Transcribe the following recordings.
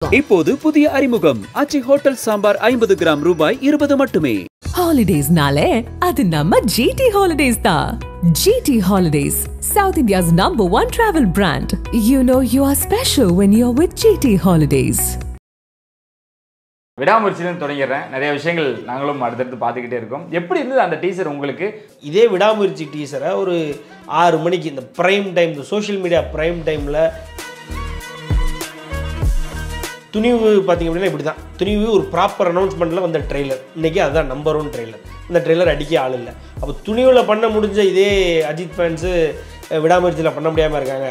இப்போது புதிய அறிமுகம் அச்சி ஹோட்டல் சாம்பார் 50 கிராம் ரூபாய் 20 மட்டுமே. ஹாலிடேஸ் நாளே அது நம்ம GT ஹாலிடேஸ் தான். GT Holidays, South India's #1 travel brand. You know you are special when you're with GT Holidays. விடாமுயற்சியிலும் தொடங்கிடுறேன். நிறைய விஷயங்கள் நாங்களும் அடுத்தடுத்து பார்த்துக்கிட்டே இருக்கோம். எப்படி இருந்தது அந்த டீசர் உங்களுக்கு? இதே விடாமுயற்சி டீசரை ஒரு 6 மணிக்கு இந்த ப்ரைம் டைம், இந்த சோஷியல் மீடியா ப்ரைம் டைமில் துணிவு பார்த்திங்க அப்படின்னா இப்படி தான். துணிவு ஒரு ப்ராப்பர் அனௌன்ஸ்மெண்ட்டில் வந்த ட்ரெய்லர். இன்றைக்கி அதுதான் நம்பர் 1 ட்ரெய்லர். இந்த ட்ரெய்லர் அடிக்க ஆள் இல்லை. அப்போ துணிவில் பண்ண முடிஞ்ச இதே அஜித் ஃபேன்ஸு விடாமுயற்சியில் பண்ண முடியாமல் இருக்காங்க.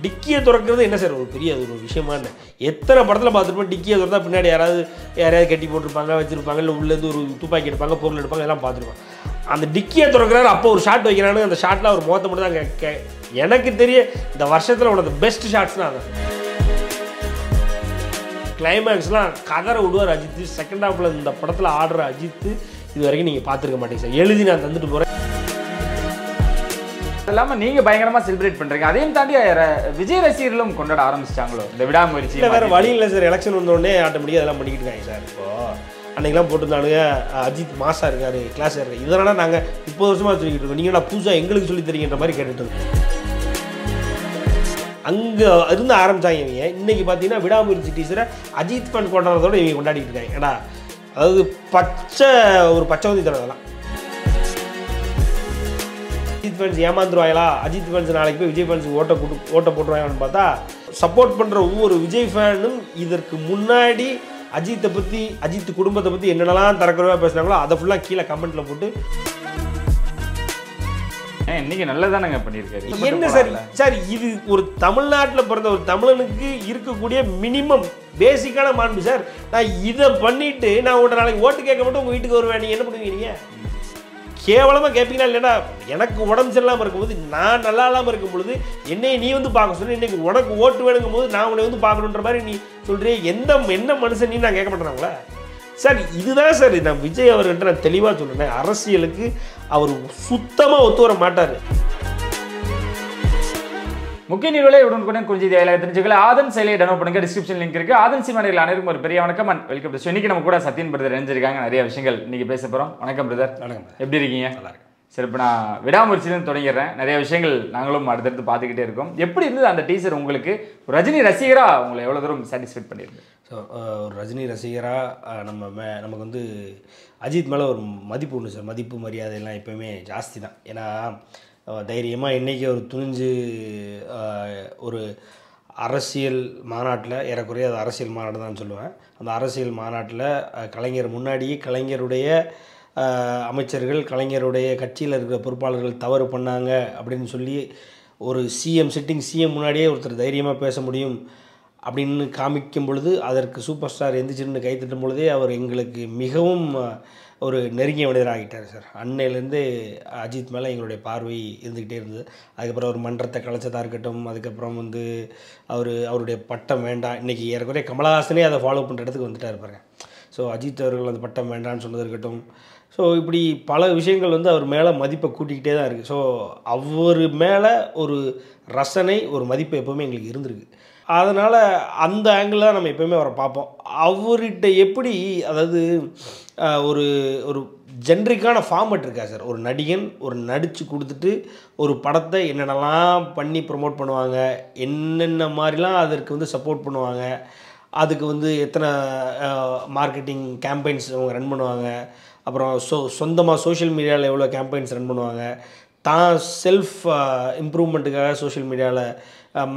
டிக்கியை திறக்கிறது என்ன சார் ஒரு பெரிய அது ஒரு விஷயமா என்ன? எத்தனை படத்தில் பார்த்துருப்போம், டிக்கியை திறந்தா பின்னாடி யாரையாவது கட்டி போட்டிருப்பாங்க, வச்சுருப்பாங்க, இல்லை உள்ளது ஒரு துப்பாக்கி எடுப்பாங்க, பொருள் எடுப்பாங்க, எல்லாம் பார்த்துருப்போம். அந்த டிக்கியை திறக்கிறாரு, அப்போ ஒரு ஷாட் வைக்கிறானு அந்த ஷாட்டில் அவர் முகத்தை மட்டும் தான் எனக்கு தெரிய இந்த வருஷத்தில் உனது பெஸ்ட் ஷாட்ஸ்னால் அதான். கிளைமேக்ஸ்லாம் கதரை விடுவார் அஜித். செகண்ட் ஹாஃபில் இந்த படத்தில் ஆடுற அஜித் இது வரைக்கும் நீங்கள் பார்த்துருக்க மாட்டீங்க சார். எழுதி நான் தந்துட்டு போகிறேன். அது இல்லாமல் நீங்கள் பயங்கரமாக செலிப்ரேட் பண்ணுறீங்க. அதையும் தாண்டி விஜய் ரசிகர்களும் கொண்டாட ஆரம்பிச்சிட்டாங்களோ இந்த விடாமுயற்சி? இல்லை, வேறு வழி இல்லை சார். எலெக்ஷன் வந்தோடனே ஆட்டோமேட்டிக்காக அதெல்லாம் பண்ணிக்கிட்டு இருக்காங்க சார். இப்போது அன்றைக்கெலாம் போட்டுருந்தானுங்க அஜித் மாசாக இருக்கார், கிளாஸாக இருக்கார். இதனால் நாங்கள் 30 வருஷமாக சொல்லிக்கிட்டு இருக்கோம். நீங்கள் நான் புதுசாக எங்களுக்கு சொல்லி தரீங்கன்ற மாதிரி கேட்டுட்டு இருக்கோம். அங்கே இருந்து ஆரம்பித்தாங்க இவங்க. இன்றைக்கி பார்த்தீங்கன்னா விடாமுயற்சி டீச்சரை அஜித் ஃபேன் கொண்டாடுறதோடு இவங்க கொண்டாடிட்டு இருக்காங்க. ஏடா அதாவது ஒரு பச்சைவந்தி தடவைலாம். அஜித் ஃபேன்ஸ் ஏமாந்துருவாங்களா, அஜித் ஃபேன்ஸ் நாளைக்கு போய் விஜய் ஃபேன்ஸுக்கு ஓட்ட போட்டுருவாங்கன்னு பார்த்தா சப்போர்ட் பண்ணுற ஒவ்வொரு விஜய் ஃபேனும் இதற்கு முன்னாடி அஜித் குடும்பத்தை பற்றி என்னென்னலாம் தரக்குறைவாக பேசுனாங்களோ அதை ஃபுல்லாக கீழே கமெண்ட்டில் போட்டு இன்னைக்கு நல்லதானங்க பண்ணியிருக்காரு. என்ன சார் சார் இது ஒரு தமிழ்நாட்டில் பிறந்த ஒரு தமிழனுக்கு இருக்கக்கூடிய மினிமம் பேசிக்கான மாண்பு சார். நான் இதை பண்ணிட்டு நான் உங்கள்கிட்ட நாளைக்கு ஓட்டு கேட்க மட்டும் உங்கள் வீட்டுக்கு வருவேன். நீங்கள் என்ன பண்ணுவீங்க? நீங்கள் கேவலமாக கேட்பீங்களா? இல்லைன்னா எனக்கு உடம்பு சரியில்லாமல் இருக்கும்போது, நான் நல்லா இல்லாமல் இருக்கும் பொழுது என்னை நீ வந்து பார்க்க சொல்லி, இன்றைக்கி உனக்கு ஓட்டு வேணுங்கும் போது நான் உன்னை வந்து பார்க்கணுன்ற மாதிரி நீ சொல்கிறே என்ன மனுஷன் நீ நான் கேட்க மாட்டேனாங்களா சார்? இதுதான் சார் நான் விஜய் அவர்கிட்ட நான் தெளிவாக சொல்கிறேன். அரசியலுக்கு அவர் சுத்தமாக ஒத்து வர மாட்டார். முக்கிய நிறுவலை உடனுக்குடன் கொஞ்சம் தெரிஞ்சுக்கல. ஆதன் செயலியை டவுன்லோட் பண்ணுங்க. டிஸ்கிரிப்ஷன் லிங்க் இருக்கு. ஆதன் சினிமாவில் அனைவருக்கும் ஒரு பெரிய வணக்கம் அண்ட் வெல்கம் டு ஷோ. இன்னைக்கு நம்ம கூட சத்யன் பிரதர் இணைஞ்சிருக்காங்க. நிறைய விஷயங்கள் இன்னைக்கு பேச போகிறோம். வணக்கம் பிரதர். வணக்கம். எப்படி இருக்கீங்க? நல்லா இருக்கு. சரி, இப்போ நான் விடாமுயற்சியிலும் தொடங்கிடுறேன். நிறைய விஷயங்கள் நாங்களும் அடுத்தடுத்து பார்த்துக்கிட்டே இருக்கோம். எப்படி இருந்தது அந்த டீசர் உங்களுக்கு? ஒரு ரஜினி ரசிகராக உங்களை எவ்வளோ தூரம் சாட்டிஸ்ஃபைட் பண்ணியிருக்கு? ஸோ ஒரு ரஜினி ரசிகராக நமக்கு வந்து அஜித் மேலே ஒரு மதிப்பு உண்டு சார். மதிப்பு மரியாதை எல்லாம் எப்போயுமே ஜாஸ்தி தான். ஏன்னா தைரியமாக இன்றைக்கி ஒரு துணிஞ்சு ஒரு அரசியல் மாநாட்டில், ஏறக்குறைய அது அரசியல் மாநாடு தான் சொல்லுவேன், அந்த அரசியல் மாநாட்டில் கலைஞர் முன்னாடியே கலைஞருடைய அமைச்சர்கள், கலைஞருடைய கட்சியில் இருக்கிற பொறுப்பாளர்கள் தவறு பண்ணாங்க அப்படின்னு சொல்லி ஒரு சிட்டிங் சிஎம் முன்னாடியே ஒருத்தர் தைரியமாக பேச முடியும் அப்படின்னு காமிக்கும் பொழுது, அதற்கு சூப்பர் ஸ்டார் எந்திரிச்சிருந்து கை தட்டும் பொழுதே அவர் எங்களுக்கு மிகவும் ஒரு நெருங்கிய மனிதராகிட்டார் சார். அன்னையிலேருந்து அஜித் மேலே எங்களுடைய பார்வை இருந்துக்கிட்டே இருந்தது. அதுக்கப்புறம் அவர் மன்றத்தை கலைச்சதாக இருக்கட்டும், அதுக்கப்புறம் வந்து அவருடைய பட்டம் வேண்டாம், இன்றைக்கி ஏறக்குறைய கமலஹாசனே அதை ஃபாலோ பண்ணுற இடத்துக்கு வந்துட்டார் பாருங்க. ஸோ அஜித் அவர்கள் அந்த பட்டம் வேண்டான்னு சொன்னது இருக்கட்டும். ஸோ இப்படி பல விஷயங்கள் வந்து அவர் மேலே மதிப்பை கூட்டிக்கிட்டே தான் இருக்குது. ஸோ அவர் மேலே ஒரு ரசனை, ஒரு மதிப்பு எப்போவுமே எங்களுக்கு இருந்திருக்கு. அதனால் அந்த ஆங்கிளில் தான் நம்ம எப்போயுமே அவரை பார்ப்போம். அவர்கிட்ட எப்படி, அதாவது ஒரு ஜென்ரிக்கான ஃபார்மேட் இருக்கா சார். ஒரு நடிகன் ஒரு நடித்து கொடுத்துட்டு ஒரு படத்தை என்னென்னலாம் பண்ணி ப்ரொமோட் பண்ணுவாங்க, என்னென்ன மாதிரிலாம் அதற்கு வந்து சப்போர்ட் பண்ணுவாங்க, அதுக்கு வந்து எத்தனை மார்க்கெட்டிங் கேம்பெயின்ஸ் அவங்க ரன் பண்ணுவாங்க, அப்புறம் சொந்தமாக சோஷியல் மீடியாவில் எவ்வளோ கேம்பெயின்ஸ் ரன் பண்ணுவாங்க, தான் செல்ஃப் இம்ப்ரூவ்மெண்ட்டுக்காக சோஷியல் மீடியாவில்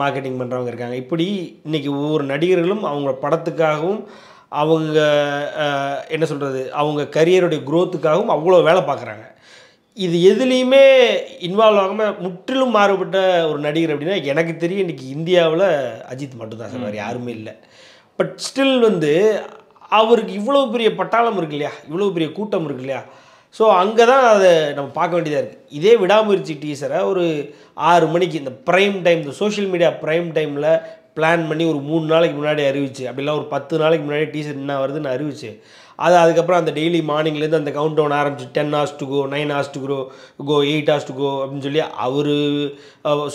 மார்க்கெட்டிங் பண்ணுறவங்க இருக்காங்க. இப்படி இன்றைக்கி ஒவ்வொரு நடிகர்களும் அவங்க படத்துக்காகவும் அவங்க என்ன சொல்கிறது, அவங்க கரியருடைய க்ரோத்துக்காகவும் அவ்வளோ வேலை பார்க்குறாங்க. இது எதுலேயுமே இன்வால்வ் ஆகாமல் முற்றிலும் மாறுபட்ட ஒரு நடிகர் அப்படின்னா எனக்கு தெரியும் இன்றைக்கி இந்தியாவில் அஜித் மட்டும்தான் சார், வேறு யாருமே இல்லை. பட் ஸ்டில் வந்து அவருக்கு இவ்வளோ பெரிய பட்டாளம் இருக்கு இல்லையா, இவ்வளோ பெரிய கூட்டம் இருக்கு இல்லையா. ஸோ அங்கே தான் அதை நம்ம பார்க்க வேண்டியதாக இருக்குது. இதே விடாமுயற்சி டீசரை ஒரு 6 மணிக்கு இந்த ப்ரைம் டைம், இந்த சோஷியல் மீடியா ப்ரைம் டைமில் பிளான் பண்ணி ஒரு 3 நாளைக்கு முன்னாடி அறிவிச்சு, அப்படிலாம் ஒரு 10 நாளைக்கு முன்னாடி டீசர் என்ன வருதுன்னு அறிவிச்சு, அதுக்கப்புறம் அந்த டெய்லி மார்னிங்லேருந்து அந்த கவுண்ட் டவுன் ஆரம்பிச்சு 10 hours to go, 9 hours to go 8 hours to go அப்படின்னு சொல்லி அவர்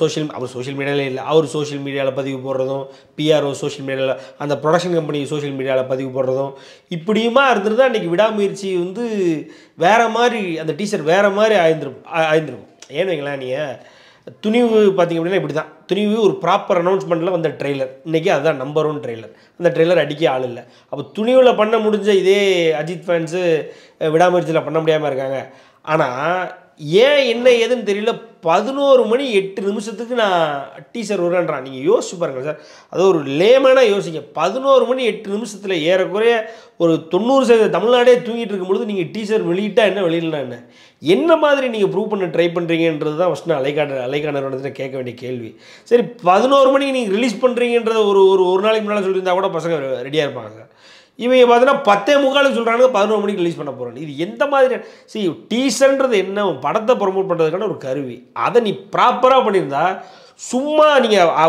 சோஷியல் மீடியாவிலே இல்லை, அவர் சோஷியல் மீடியாவில் பதிவு போடுறதும், பிஆர்ஓ சோஷியல் மீடியாவில், அந்த ப்ரொடக்ஷன் கம்பெனி சோஷியல் மீடியாவில் பதிவு போடுறதும் இப்படியுமா இருந்துட்டு தான் இன்றைக்கி விடாமுயற்சி வந்து வேறு மாதிரி, அந்த டீசர் வேறு மாதிரி ஆயிருந்திருக்கும். ஏன்னு வைங்களேன், நீங்கள் துணிவு பார்த்திங்க அப்படின்னா இப்படி தான். துணிவு ஒரு ப்ராப்பர் அனௌன்ஸ்மெண்ட்டில் வந்த ட்ரெய்லர், இன்றைக்கி அதுதான் நம்பர் 1 ட்ரெய்லர். அந்த ட்ரெய்லர் அடிக்க ஆள் இல்லை. அப்போ துணிவில் பண்ண முடிஞ்ச இதே அஜித் ஃபேன்ஸு விடாமுயற்சியில் பண்ண முடியாமல் இருக்காங்க. ஆனால் ஏன் என்ன ஏதுன்னு தெரியல, 11:08 நான் டீசர் வருவேன்றான். நீங்கள் யோசிச்சு பாருங்கள் சார், அது ஒரு லேமனாக யோசிங்க. 11:08 ஏறக்குறைய ஒரு 90% தமிழ்நாடே தூங்கிட்டு இருக்கும் பொழுது நீங்கள் டீசர் வெளியிட்டால் என்ன, வெளியிடலாம் என்ன மாதிரி நீங்கள் ப்ரூவ் பண்ண ட்ரை பண்ணுறீங்கன்றது தான் ஃபஸ்ட்டு அலைக்கானர் கேட்க வேண்டிய கேள்வி. சரி, 11 மணிக்கு நீங்கள் ரிலீஸ் பண்ணுறீங்கன்றத ஒரு நாளைக்கு முன்னால் சொல்லியிருந்தா கூட பசங்க ரெடியாக இருப்பாங்க சார். இவங்க பார்த்தீங்கன்னா 10:45 சொல்கிறாங்க 11 மணிக்கு ரிலீஸ் பண்ண போகிறாங்க. இது எந்த மாதிரி? டீசர்ன்றது என்ன, படத்தை ப்ரொமோட் பண்ணுறதுக்கான ஒரு கருவி. அதை நீ ப்ராப்பராக பண்ணியிருந்தா, சும்மா நீங்கள்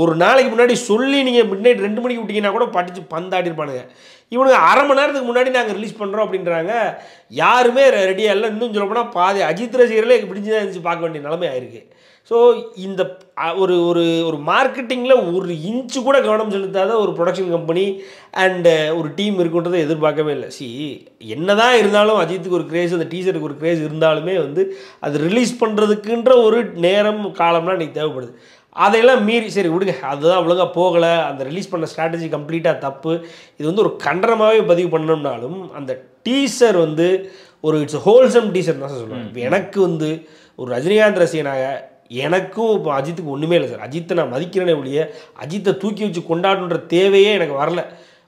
ஒரு நாளைக்கு முன்னாடி சொல்லி நீங்கள் மிட்நைட் 2 மணிக்கு விட்டீங்கன்னா கூட படித்து பந்தாடிருப்பானுங்க. இவனுக்கு அரை மணி நேரத்துக்கு முன்னாடி நாங்கள் ரிலீஸ் பண்ணுறோம் அப்படின்றாங்க. யாருமே ரெடியாக இல்லை. இன்னும் சொல்ல போனால் பாதி அஜித் ரசிகர்களே பிடிச்சி தான் இருந்துச்சு பார்க்க வேண்டிய நிலைமை ஆயிருக்கு. ஸோ இந்த ஒரு மார்க்கெட்டிங்கில் ஒரு இன்ச்சு கூட கவனம் செலுத்தாத ஒரு ப்ரொடக்ஷன் கம்பெனி அண்டு ஒரு டீம் இருக்குன்றதை எதிர்பார்க்கவே இல்லை. என்ன தான் இருந்தாலும் அஜித்துக்கு ஒரு கிரேஸ், அந்த டீசருக்கு ஒரு கிரேஸ் இருந்தாலுமே வந்து அது ரிலீஸ் பண்ணுறதுக்குன்ற ஒரு நேரம் காலம்லாம் இன்றைக்கி தேவைப்படுது. அதையெல்லாம் மீறி சரி விடுங்க, அதுதான் ஒழுங்காக போகலை, அந்த ரிலீஸ் பண்ண ஸ்ட்ராட்டஜி கம்ப்ளீட்டாக தப்பு, இது வந்து ஒரு கண்டனமாகவே பதிவு பண்ணோம்னாலும் அந்த டீசர் வந்து ஒரு இட்ஸ் ஹோல்சம் டீசர் தான் சார் சொல்லுவேன். இப்போ எனக்கு வந்து ஒரு ரஜினிகாந்த் ரசிகனாக எனக்கும் இப்போ அஜித்துக்கு ஒன்றுமே இல்லை சார். அஜித்தை நான் மதிக்கிறேனே ஒழிய அஜித்தை தூக்கி வச்சு கொண்டாடுன்ற தேவையே எனக்கு வரல.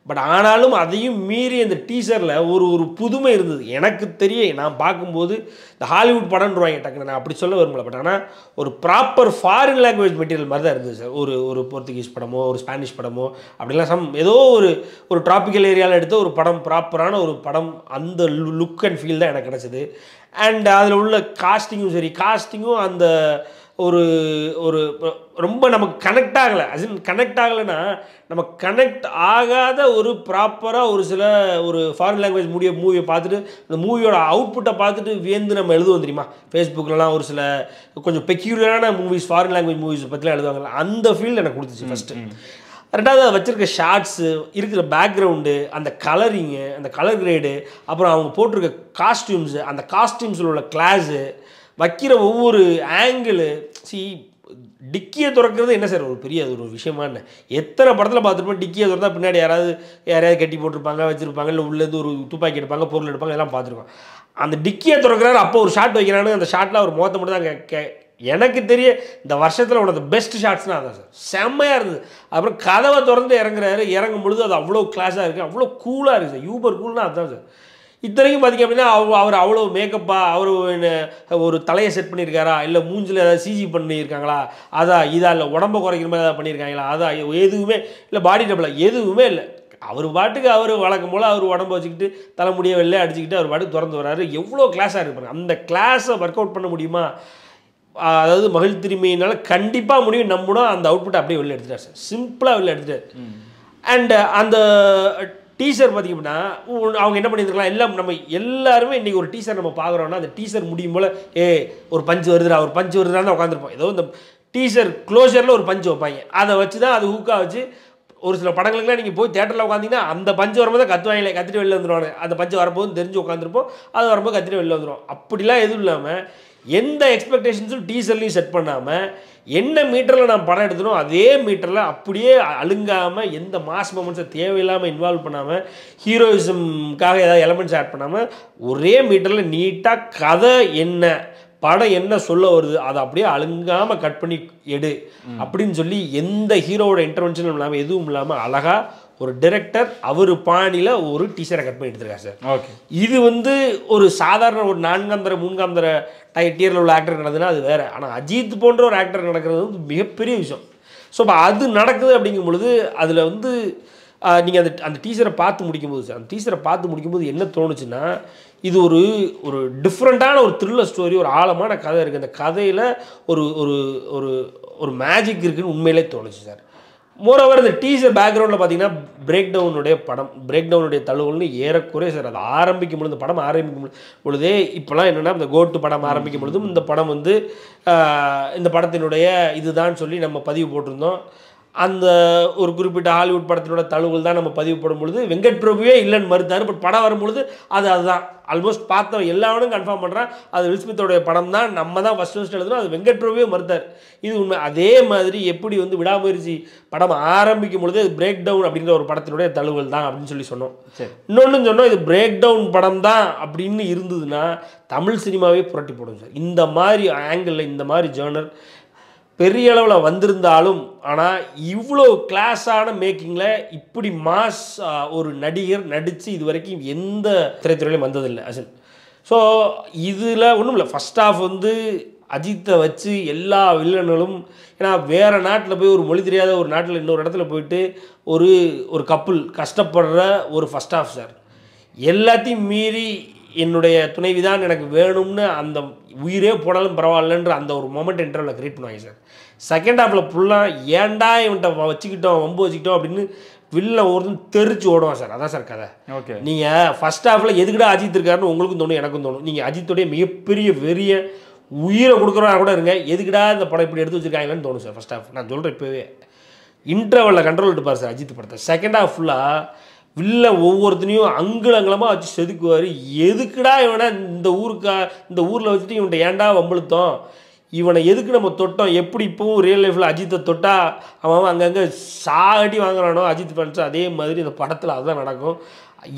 பட் ஆனாலும் அதையும் மீறி அந்த டீசரில் ஒரு புதுமை இருந்தது. எனக்கு தெரிய நான் பார்க்கும்போது இந்த ஹாலிவுட் படம்ன்றாங்க டக்குன்னு, நான் அப்படி சொல்ல வரும்ல. பட் ஆனால் ஒரு ப்ராப்பர் ஃபாரின் லாங்குவேஜ் மெட்டீரியல் மாதிரி தான் இருந்தது சார். ஒரு போர்த்துகீஸ் படமோ ஒரு ஸ்பானிஷ் படமோ அப்படிலாம் ஏதோ ஒரு ட்ராபிக்கல் ஏரியாவில் எடுத்த ஒரு படம், ப்ராப்பரான ஒரு படம், அந்த லுக் அண்ட் ஃபீல் தான் எனக்கு கிடச்சிது. அண்ட் அதில் உள்ள காஸ்டிங்கும் அந்த ஒரு ரொம்ப நமக்கு கனெக்ட் ஆகலை. கனெக்ட் ஆகலைன்னா நம்ம கனெக்ட் ஆகாத ஒரு ப்ராப்பராக ஒரு ஃபாரின் லாங்குவேஜ் மூவியை பார்த்துட்டு அந்த மூவியோட அவுட்புட்டை பார்த்துட்டு வியந்து நம்ம எழுதுவோம் தெரியுமா. ஃபேஸ்புக்கிலலாம் ஒரு சில கொஞ்சம் பெக்யூலரான மூவிஸ், ஃபாரின் லாங்குவேஜ் மூவிஸ் பற்றிலாம் எழுதுவாங்கல்ல, அந்த ஃபீல் எனக்கு கொடுத்துச்சு ஃபஸ்ட்டு. ரெண்டாவது அதை வச்சுருக்க ஷார்ட்ஸு, இருக்கிற பேக்ரவுண்டு, அந்த கலரிங்கு, அந்த கலர் கிரேடு, அப்புறம் அவங்க போட்டிருக்க காஸ்டியூம்ஸு, அந்த காஸ்டியூம்ஸில் உள்ள கிளாஸு, வைக்கிற ஒவ்வொரு ஆங்கிளு. டிக்கியை திறக்கிறது என்ன சார் ஒரு பெரிய அது ஒரு விஷயமா என்ன? எத்தனை படத்தில் பார்த்துருப்போம், டிக்கியை திறந்தா பின்னாடி யாரையாவது கட்டி போட்டிருப்பாங்க, வச்சுருப்பாங்க, இல்லை உள்ளேருந்து ஒரு துப்பாக்கி எடுப்பாங்க, பொருள் எடுப்பாங்க, எல்லாம் பார்த்துருக்கோம். அந்த டிக்கியை திறக்கிறாரு, அப்போ ஒரு ஷாட் வைக்கிறானு, அந்த ஷாட்டில் அவர் முகத்தை மட்டும் தான் எனக்கு தெரிய இந்த வருஷத்தில் உனது பெஸ்ட் ஷாட்ஸ்னால் அதான் சார். செம்மையாக இருந்தது. அப்புறம் கதவை திறந்து இறங்கும் பொழுது அது அவ்வளோ கிளாஸாக இருக்குது, அவ்வளோ கூலாக இருக்குது சார். யூபர் கூல்னால் அதுதான் சார். இத்தனைக்கும் பார்த்திங்க அப்படின்னா அவர் அவ்வளோ மேக்கப்பாக அவர் ஒரு தலையை செட் பண்ணியிருக்காரா, இல்லை மூஞ்சில் ஏதாவது சிஜி பண்ணியிருக்காங்களா, இதா இல்லை உடம்பை குறைக்கிற மாதிரி ஏதாவது பண்ணியிருக்காங்களா, எதுவுமே இல்லை, பாடி டபுளாக எதுவுமே இல்லை. அவர் பாட்டுக்கு அவர் வழக்கம் போல் அவர் உடம்பை வச்சுக்கிட்டு தலைமுடியை வெளியே அடிச்சுக்கிட்டு அவர் பாட்டுக்கு திறந்து வர்றாரு. எவ்வளோ கிளாஸாக இருப்பாங்க. அந்த கிளாஸை ஒர்க் அவுட் பண்ண முடியுமா? அதாவது மகிழ் திரும்பியினால கண்டிப்பாக முடியும் நம்பினா அந்த அவுட்புட்டை அப்படியே வெளில எடுத்துட்டார் சார். சிம்பிளாக வெளில எடுத்துட்டார். அண்டு அந்த டீசர் பார்த்திங்கன்னா அவங்க என்ன பண்ணியிருக்கலாம், எல்லாம் நம்ம எல்லாருமே இன்றைக்கி ஒரு டீசர் நம்ம பார்க்குறோன்னா அந்த டீசர் முடியும் போல் ஒரு பஞ்சு வருதுதான் உட்காந்துருப்போம். ஏதோ இந்த டீசர் க்ளோஷரில் ஒரு பஞ்சு வைப்பாங்க, அதை வச்சு தான் அது ஹூக்காக வச்சு ஒரு சில படங்களுக்குலாம் நீங்கள் போய் தேட்டரில் உட்காந்திங்கன்னா அந்த பஞ்சு வரும்போது கத்திட்டு வெளில வந்துடுவாங்க. அந்த பஞ்சு வரப்போது தெரிஞ்சு உட்காந்துருப்போம், அது வரும்போது கத்திட்டு வெளில வந்துடும். அப்படிலாம் எதுவும் இல்லாமல் எந்த எக்ஸ்பெக்டேஷன்ஸும் டீசர்லையும் செட் பண்ணாமல் என்ன மீட்டரில் நான் படம் எடுத்தனோ அதே மீட்டரில் அப்படியே அழுங்காமல், எந்த மாஸ் மொமெண்ட்ஸை தேவையில்லாமல் இன்வால்வ் பண்ணாமல், ஹீரோயிசம்காக ஏதாவது எலமெண்ட்ஸ் ஆட் பண்ணாமல் ஒரே மீட்டரில் நீட்டாக கதை என்ன, படம் என்ன சொல்ல வருது அதை அப்படியே அழுங்காமல் கட் பண்ணி எடு அப்படின்னு சொல்லி எந்த ஹீரோவோட இன்டர்வென்ஷனும் இல்லாமல் எதுவும் இல்லாமல் அழகாக ஒரு டைரக்டர் அவர் பாணியில் ஒரு டீசரை கட் பண்ணி எடுத்துருக்காரு சார். ஓகே, இது ஒரு சாதாரண ஒரு 4 டியரில் உள்ள ஆக்டர் நடந்ததுன்னா அது வேறு. ஆனால் அஜித் போன்ற ஒரு ஆக்டர் நடக்கிறது மிகப்பெரிய விஷயம். ஸோ இப்போ அது நடக்குது அப்படிங்கும் பொழுது அதில் நீங்கள் அந்த டீசரை பார்த்து முடிக்கும்போது சார், அந்த டீசரை பார்த்து முடிக்கும்போது என்ன தோணுச்சுன்னா, இது ஒரு டிஃப்ரெண்ட்டான ஒரு த்ரில்லர் ஸ்டோரி, ஒரு ஆழமான கதை இருக்குது. அந்த கதையில் ஒரு ஒரு மேஜிக் இருக்குதுன்னு உண்மையிலே தோணுச்சு சார். மோரோவர் இந்த டீசர் பேக்ரவுண்டில் பார்த்தீங்கன்னா பிரேக் டவுனுடைய தழுவல்னு ஏறக்குறைய சார் அது ஆரம்பிக்கும் பொழுது படம் ஆரம்பிக்கும் பொழுதே இப்போலாம் என்னென்னா இந்த கோட்டு படம் ஆரம்பிக்கும் பொழுதும் இந்த படம் வந்து இந்த படத்தினுடைய இதுதான் சொல்லி நம்ம பதிவு போட்டிருந்தோம். அந்த ஒரு குறிப்பிட்ட ஹாலிவுட் படத்தினோட தழுவல் தான் நம்ம பதிவு போடும் பொழுது வெங்கட் பிரபுவே இல்லைன்னு மறுத்தார். பட் படம் வரும்பொழுது அதுதான் ஆல்மோஸ்ட் பார்த்தோம் எல்லாவனும் கன்ஃபார்ம் பண்ணுறான் அது வில் ஸ்மித்தோடைய படம் தான், நம்ம தான் ஃபஸ்ட் எழுதுனோம், அது வெங்கட் பிரபுவே மறுத்தார். இது உண்மை. அதே மாதிரி எப்படி வந்து விடாமுயற்சி படம் ஆரம்பிக்கும் பொழுது அது பிரேக் டவுன் அப்படிங்கிற ஒரு படத்தினுடைய தழுவல் தான் அப்படின்னு சொல்லி சொன்னோம். இன்னொன்று சொன்னோம் இது பிரேக் டவுன் படம் தான் அப்படின்னு இருந்ததுன்னா தமிழ் சினிமாவே புரட்டி போடும் சார். இந்த மாதிரி ஆங்கிளில் இந்த மாதிரி ஜேர்னர் பெரிய அளவில் வந்திருந்தாலும் ஆனால் இவ்வளோ கிளாஸான மேக்கிங்கில் இப்படி மாஸ் ஒரு நடிகர் நடித்து இது வரைக்கும் எந்த திரைத்துறையிலும் வந்ததில்லை அசல். ஸோ இதில் ஒன்றும் இல்லை, ஃபஸ்ட் ஆஃப் வந்து அஜித்தை வச்சு எல்லா வில்லன்களும், ஏன்னா வேறு நாட்டில் போய் ஒரு மொழி தெரியாத ஒரு நாட்டில் இன்னொரு இடத்துல போயிட்டு ஒரு கப்புள் கஷ்டப்படுற ஒரு ஃபஸ்ட் ஆஃப் சார். எல்லாத்தையும் மீறி என்னுடைய துணைவிதான் எனக்கு வேணும்னு அந்த உயிரே போனாலும் பரவாயில்லன்ற அந்த ஒரு மொமெண்ட் இன்டர்வலில் க்ரியேட் பண்ணுவாங்க சார். செகண்ட் ஹாஃபில் ஃபுல்லாக ஏன்டா இவன்ட்ட வச்சுக்கிட்டோம் வம்பு வச்சுக்கிட்டோம் அப்படின்னு வில்ல ஒரு தெரிச்சு ஓடுவான் சார். அதான் சார் கதை. ஓகே, நீங்கள் ஃபஸ்ட் ஹாஃபில் எதுக்கிட்ட அஜித் இருக்காருன்னு உங்களுக்கும் தோணும் எனக்கும் தோணும். நீங்கள் அஜித்துடைய மிகப்பெரிய வெறிய உயிரை கொடுக்குறவா கூட இருங்க, எதுக்கிட்டா இந்த படம் இப்படி எடுத்து வச்சுருக்காங்கன்னு தோணும் சார். ஃபஸ்ட் ஹாஃப் நான் சொல்கிறேன் இப்போவே இன்டர்வலில் கண்ட்ரோல் எடுப்பார் சார் அஜித் படத்தை. செகண்ட் ஹாஃப் ஃபுல்லாக வில்ல ஒவ்வொருத்தனையும் அங்குலங்கலமாக வச்சு செதுக்குவார். எதுக்குடா இவனை இந்த ஊரில் வச்சுட்டு இவன்ட்ட ஏன்டா வம்பளுத்தோம், இவனை எதுக்கு நம்ம தொட்டோம், எப்படி இப்போவும் ரியல் லைஃப்பில் அஜித்தை தொட்டால் அவன் அங்கங்கே சாகட்டி வாங்குறானோ அஜித் ஃபேன்ஸ், அதே மாதிரி இந்த படத்தில் அதுதான் நடக்கும்.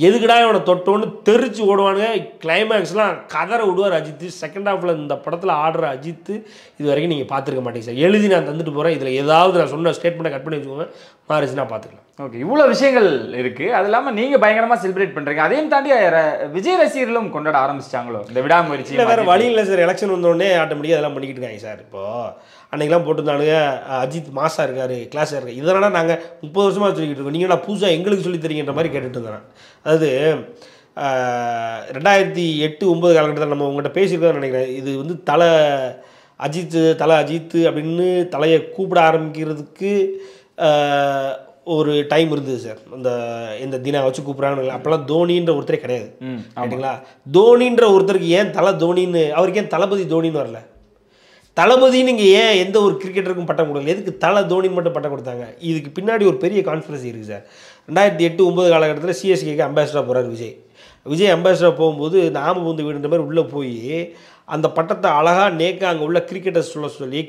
எதுக்குடா இவனை தொட்டோன்னு தெரிச்சு ஓடுவானுங்க. கிளைமேக்ஸ்லாம் கதற விடுவார் அஜித். செகண்ட் ஹாஃபில் இந்த படத்தில் ஆடுற அஜித் இது வரைக்கும் நீங்கள் பார்த்துருக்க மாட்டீங்க சார். எழுதி நான் தந்துட்டு போகிறேன், இதில் ஏதாவது நான் சொன்ன ஸ்டேட்மெண்ட்டை கட் பண்ணி வச்சுக்கோங்க, மாறிச்சுன்னா பார்த்துக்கலாம். ஓகே, இவ்வளோ விஷயங்கள் இருக்குது. அது இல்லாமல் நீங்கள் பயங்கரமாக செலிப்ரேட் பண்ணுறீங்க. அதையும் தாண்டி விஜய் ரசிகர்களும் கொண்டாட ஆரம்பிச்சிட்டாங்களோ இந்த விடாமுயற்சி? இல்லை, வேறு வழி இல்லை சார். எலெக்ஷன் வந்தோடனே ஆட்டோமேட்டிக்காக அதெல்லாம் பண்ணிக்கிட்டு இருக்காங்க சார். இப்போது அன்றைக்கெலாம் போட்டுருந்தானுங்க அஜித் மாசாக இருக்கார், கிளாஸாக இருக்கார். இதனால் நாங்கள் 30 வருஷமாக சொல்லிக்கிட்டு இருக்கோம், நீங்கள் நான் புதுசாக எங்களுக்கு சொல்லி தரீங்கன்ற மாதிரி கேட்டுட்டு இருந்தேன். அதாவது 2008-09 காலகட்டத்தில் நம்ம உங்கள்கிட்ட பேசியிருக்கோம்னு நினைக்கிறேன். இது வந்து தலை அஜித் அப்படின்னு தலையை கூப்பிட ஆரம்பிக்கிறதுக்கு ஒரு டைம் இருந்தது சார். இந்த தினம் வச்சு கூப்பிட்றாங்க. அப்போல்லாம் தோனின்ற ஒருத்தரே கிடையாது அப்படிங்களா. தோனின்ற ஒருத்தருக்கு ஏன் தலை தோனின்னு, அவருக்கு ஏன் தளபதி தோனின்னு வரல? தளபதின்னு இங்கே ஏன் எந்த ஒரு கிரிக்கெட்டருக்கும் பட்டம் கொடுக்கல? எதுக்கு தலை தோனின்னு மட்டும் பட்டம் கொடுத்தாங்க? இதுக்கு பின்னாடி ஒரு பெரிய கான்ஸ்பிரசி இருக்குது சார். 2008-09 காலகட்டத்தில் சிஎஸ்கேக்கு அம்பாசிடராக போகிறார் விஜய் அம்பாசிடராக போகும்போது நாம வந்து வீடுன்ற மாதிரி உள்ளே போய் அந்த பட்டத்தை அழகாக நேக்காக அங்கே உள்ள கிரிக்கெட்டர்ஸ் சொல்லி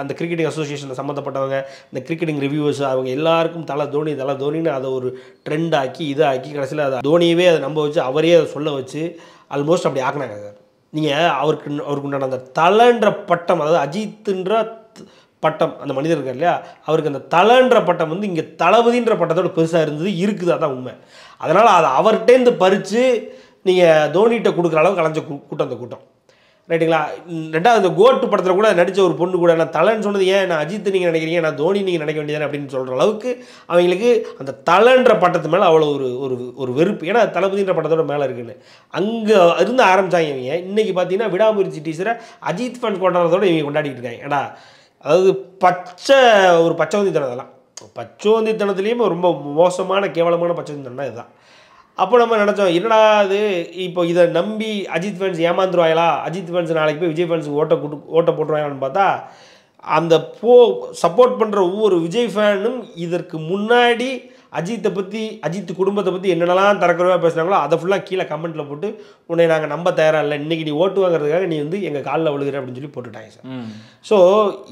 அந்த கிரிக்கெட்டிங் அசோசியேஷன் சம்மந்தப்பட்டவங்க, இந்த கிரிக்கெட்டிங் ரிவ்யூவர்ஸ், அவங்க எல்லாருக்கும் தலை தோனின்னு அதை ஒரு ட்ரெண்ட் ஆக்கி இதாக்கி கடைசியில் அதை தோனியவே அதை நம்ப வச்சு அவரே அதை சொல்ல வச்சு ஆல்மோஸ்ட் அப்படி ஆக்கினாங்க சார். நீங்கள் அவருக்கு உண்டான அந்த தலைன்ற பட்டம், அதாவது அஜித்துன்ற பட்டம் அந்த மனிதர் இருக்கார் இல்லையா, அவருக்கு அந்த தலைன்ற பட்டம் வந்து இங்கே தளபதின்ற பட்டத்தோட பெருசாக இருக்குது. அதான் உண்மை. அதனால் அதை அவர்கிட்டேருந்து பறித்து நீங்கள் தோனிகிட்ட கொடுக்குற அளவுக்கு கலைஞ்ச கூட்டம் அந்த கூட்டம், ரைட்டுங்களா. ரெண்டாவது அந்த கோட்டு படத்தில் கூட நடித்த ஒரு பொண்ணு கூட நான் தலைன்னு சொன்னது ஏன், நான் அஜித் நீங்கள் நினைக்கிறீங்க, நான் தோனி நீங்கள் நினைக்க வேண்டியதானே அப்படின்னு சொல்கிற அளவுக்கு அவங்களுக்கு அந்த தலைன்ற பட்டத்து மேலே அவ்வளோ ஒரு வெறுப்பு. ஏன்னா தளபதின்ற பட்டத்தோட மேலே இருக்குன்னு அங்கே இருந்து ஆரம்பித்தாங்க இவங்க. இன்றைக்கி பார்த்தீங்கன்னா விடாமுயற்சி டீச்சரை அஜித் ஃபேன் கொண்டாடுறதோடு இவங்க கொண்டாடிட்டு இருக்காங்க. ஏன்னா அதாவது பச்சைவந்தித்தனம். அதெல்லாம் பச்சைவந்தித்தனத்துலேயும் ரொம்ப மோசமான கேவலமான பச்சைவந்தித்தனம் இதுதான். அப்போ நம்ம நினச்சோம் என்னடா அது, இப்போ இதை நம்பி அஜித் ஃபேன்ஸ் ஏமாந்துருவாங்களா, அஜித் ஃபேன்ஸ் நாளைக்கு போய் விஜய் ஃபேன்ஸுக்கு ஓட்ட போட்டுருவாங்கன்னு பார்த்தா அந்த சப்போர்ட் பண்ணுற ஒவ்வொரு விஜய் ஃபேனும் இதற்கு முன்னாடி அஜித்தை பற்றி அஜித் குடும்பத்தை பற்றி என்னென்னலாம் தரக்குறவாக பேசுனாங்களோ அதை ஃபுல்லாக கீழே கமெண்ட்டில் போட்டு உன்னை நாங்கள் நம்ப தயாராக இல்லை, இன்றைக்கி நீ ஓட்டு வாங்குறதுக்காக நீ வந்து எங்கள் காலில் விழுகிற அப்படின்னு சொல்லி போட்டுட்டாங்க சார். ஸோ